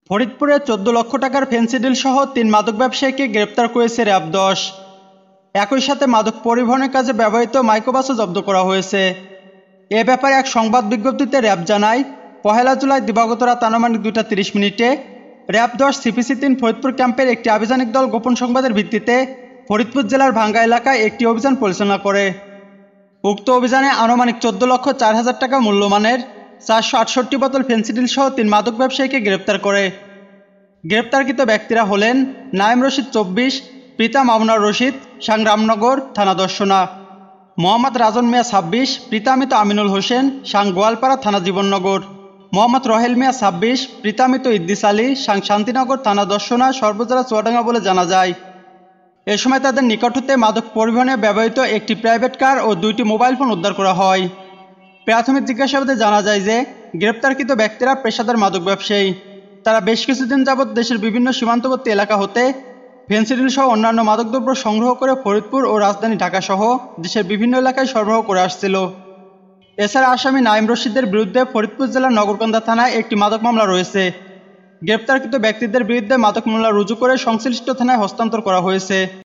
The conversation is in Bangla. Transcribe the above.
ফরিদপুরে ১৪ লক্ষ টাকার ফেন্সিডিল সহ ৩ মাদক ব্যবসায়ীকে গ্রেপ্তার করেছে র্যাব-১০। একই সাথে মাদক পরিবহনের কাজে ব্যবহৃত মাইক্রোবাসও জব্দ করা হয়েছে। এ ব্যাপারে এক সংবাদ বিজ্ঞপ্তিতে র্যাব জানায়, ১ জুলাই দিবাগত রাত আনুমানিক ২টা ৩০ মিনিটে র্যাব-১০ সিপিসি-৩ ফরিদপুর ক্যাম্পের একটি আভিযানিক দল গোপন সংবাদের ভিত্তিতে ফরিদপুর জেলার ভাঙ্গা এলাকায় একটি অভিযান পরিচালনা করে। উক্ত অভিযানে আনুমানিক ১৪,০৪,০০০ টাকা মূল্যমানের ৪৬৮ বোতল ফেন্সিডিল সহ ৩ মাদক ব্যবসায়ীকে গ্রেপ্তার করে। গ্রেপ্তারকৃত ব্যক্তিরা হলেন নাইম রশিদ ২৪, পিতা মামুনুর রশিদ, সাং রামনগর থানা দর্শনা; মোহাম্মদ রাজন মিয়া ২৬, পিতা মৃত আমিনুল হোসেন, সাং গোয়ালপাড়া থানা জীবননগর; মোহাম্মদ রহেল মিয়া ২৬, পিতা মৃত ইদ্দিস আলী, সাং শান্তিনগর থানা দর্শনা সর্বজেলা চুয়াডাঙ্গা বলে জানা যায়। এ সময় তাদের নিকট হতে মাদক পরিবহনে ব্যবহৃত একটি প্রাইভেট কার ও ২টি মোবাইল ফোন উদ্ধার করা হয়। প্রাথমিক জিজ্ঞাসাবাদে জানা যায় যে গ্রেপ্তারকৃত ব্যক্তিরা পেশাদার মাদক ব্যবসায়ী। তারা বেশ কিছুদিন যাবৎ দেশের বিভিন্ন সীমান্তবর্তী এলাকা হতে ফেন্সিডিল সহ অন্যান্য মাদকদ্রব্য সংগ্রহ করে ফরিদপুর ও রাজধানী ঢাকা সহ দেশের বিভিন্ন এলাকায় সরবরাহ করে আসছিল। এছাড়া আসামি নাইম রশিদের বিরুদ্ধে ফরিদপুর জেলার নগরকান্দা থানায় একটি মাদক মামলা রয়েছে। গ্রেপ্তারকৃত ব্যক্তিদের বিরুদ্ধে মাদক মামলা রুজু করে সংশ্লিষ্ট থানায় হস্তান্তর করা হয়েছে।